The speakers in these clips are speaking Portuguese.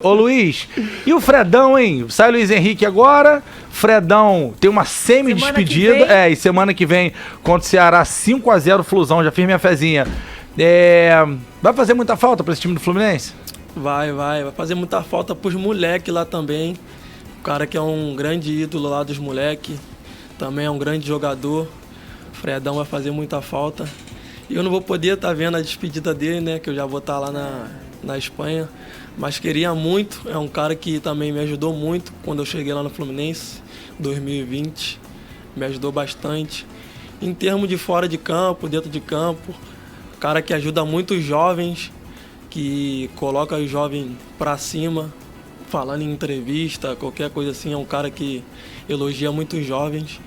Ô Luiz, e o Fredão, hein? Sai o Luiz Henrique agora, Fredão tem uma semi-despedida, e semana que vem contra o Ceará 5-0 Flusão, já fiz minha fezinha. Vai fazer muita falta pra esse time do Fluminense? Vai fazer muita falta pros moleques lá também. O cara que é um grande ídolo lá dos moleques, também é um grande jogador. O Fredão vai fazer muita falta. E eu não vou poder estar vendo a despedida dele, né? Que eu já vou estar lá na Espanha. Mas queria muito, é um cara que também me ajudou muito quando eu cheguei lá no Fluminense, 2020. Me ajudou bastante. Em termos de fora de campo, dentro de campo, cara que ajuda muito os jovens, que coloca os jovens pra cima, falando em entrevista, qualquer coisa assim, é um cara que elogia muito os jovens.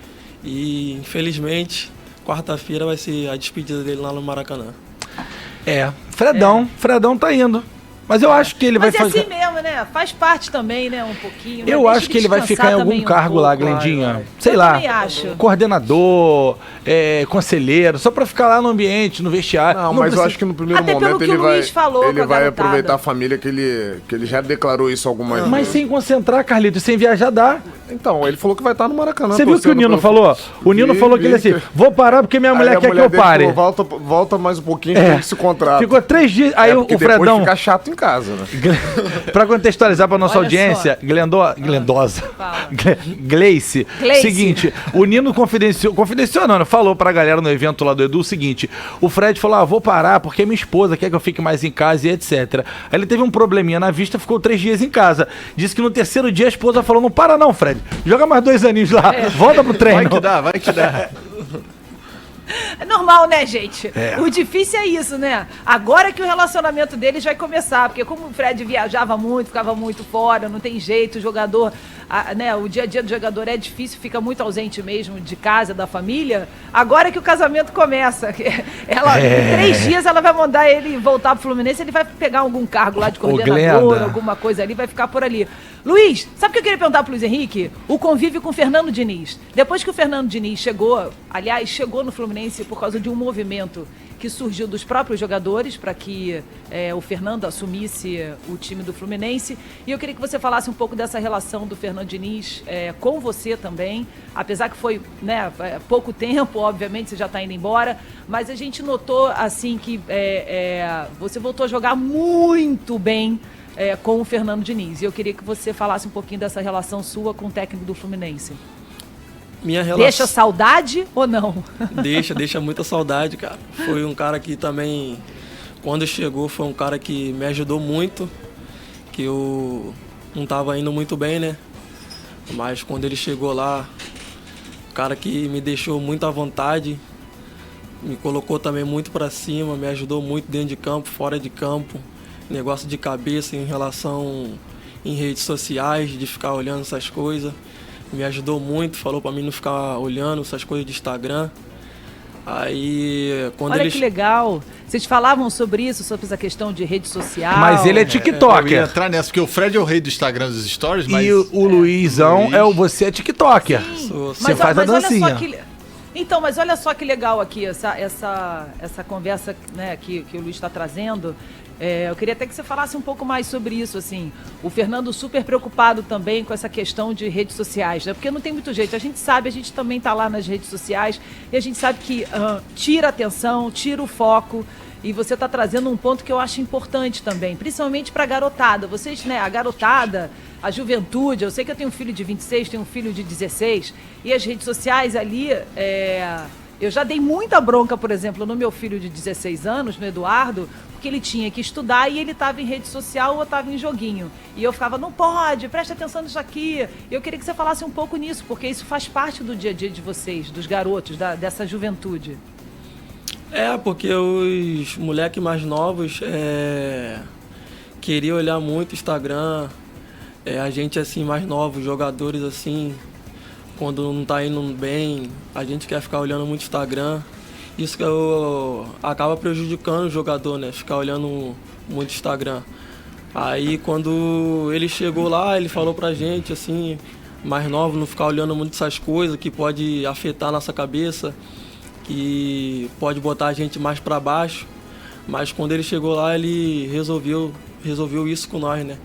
E infelizmente, quarta-feira vai ser a despedida dele lá no Maracanã. Fredão tá indo. Mas eu acho que ele vai fazer... Mas é assim mesmo, né? Faz parte também, né? Um pouquinho. Eu acho que ele vai ficar em algum cargo lá, Glendinha. Sei lá, coordenador, conselheiro, só pra ficar lá no ambiente, no vestiário. Não, mas eu acho que no primeiro momento ele vai aproveitar a família, que ele já declarou isso algumas vezes. Mas sem concentrar, Carlito, sem viajar dá. Então, ele falou que vai estar no Maracanã. Você viu o que o Nino falou? O Nino falou que ele assim, vou parar porque minha mulher quer que eu pare. Volta mais um pouquinho que esse contrato. Ficou 3 dias, aí o Fredão... depois fica chato em casa, né? Pra contextualizar pra nossa audiência, Gleice, seguinte, o Nino confidenciou não, falou pra galera no evento lá do Edu o seguinte, o Fred falou, vou parar porque minha esposa quer que eu fique mais em casa e etc. Aí ele teve um probleminha na vista, ficou 3 dias em casa. Disse que no 3º dia a esposa falou, não para não, Fred, joga mais 2 aninhos lá, volta pro treino. Vai que dá. É normal, né, gente? O difícil é isso, né? Agora que o relacionamento deles vai começar, porque como o Fred viajava muito, ficava muito fora, não tem jeito, o jogador, né, o dia a dia do jogador é difícil, fica muito ausente mesmo de casa, da família. Agora que o casamento começa, em 3 dias ela vai mandar ele voltar pro Fluminense, ele vai pegar algum cargo lá de coordenador, alguma coisa ali, vai ficar por ali. Luiz, sabe o que eu queria perguntar pro Luiz Henrique? O convívio com o Fernando Diniz. Depois que o Fernando Diniz chegou no Fluminense por causa de um movimento que surgiu dos próprios jogadores para que o Fernando assumisse o time do Fluminense. E eu queria que você falasse um pouco dessa relação do Fernando Diniz com você também. Apesar que foi pouco tempo, obviamente, você já está indo embora. Mas a gente notou assim que você voltou a jogar muito bem com o Fernando Diniz. E eu queria que você falasse um pouquinho dessa relação sua com o técnico do Fluminense. Minha relação... Deixa saudade ou não? Deixa muita saudade, cara. Foi um cara que também, quando chegou, foi um cara que me ajudou muito, que eu não tava indo muito bem, né? Mas quando ele chegou lá, um cara que me deixou muito à vontade, me colocou também muito pra cima, me ajudou muito dentro de campo, fora de campo, negócio de cabeça em relação em redes sociais, de ficar olhando essas coisas. Me ajudou muito, falou pra mim não ficar olhando essas coisas de Instagram. Aí, quando Olha que legal. Vocês falavam sobre isso, sobre essa questão de rede social. Mas ele é TikToker. Eu ia entrar nessa, porque o Fred é o rei do Instagram dos stories, mas... E o Luizão você é TikToker. Você faz a dancinha. Então, mas olha só que legal aqui, essa conversa, né, que o Luiz está trazendo. Eu queria até que você falasse um pouco mais sobre isso, assim. O Fernando super preocupado também com essa questão de redes sociais, né? Porque não tem muito jeito. A gente sabe, a gente também está lá nas redes sociais e a gente sabe que tira a atenção, tira o foco. E você está trazendo um ponto que eu acho importante também, principalmente para a garotada. Vocês, né, a garotada, a juventude, eu sei que eu tenho um filho de 26, tenho um filho de 16, e as redes sociais ali, eu já dei muita bronca, por exemplo, no meu filho de 16 anos, no Eduardo, porque ele tinha que estudar e ele estava em rede social ou estava em joguinho. E eu ficava, não pode, presta atenção nisso aqui. Eu queria que você falasse um pouco nisso, porque isso faz parte do dia a dia de vocês, dos garotos, dessa juventude. Porque os moleques mais novos queriam olhar muito o Instagram. A gente assim, mais novos, jogadores assim, quando não tá indo bem, a gente quer ficar olhando muito o Instagram. Isso que acaba prejudicando o jogador, né? Ficar olhando muito o Instagram. Aí quando ele chegou lá, ele falou pra gente assim, mais novo, não ficar olhando muito essas coisas que pode afetar a nossa cabeça, que pode botar a gente mais para baixo. Mas quando ele chegou lá, ele resolveu isso com nós, né?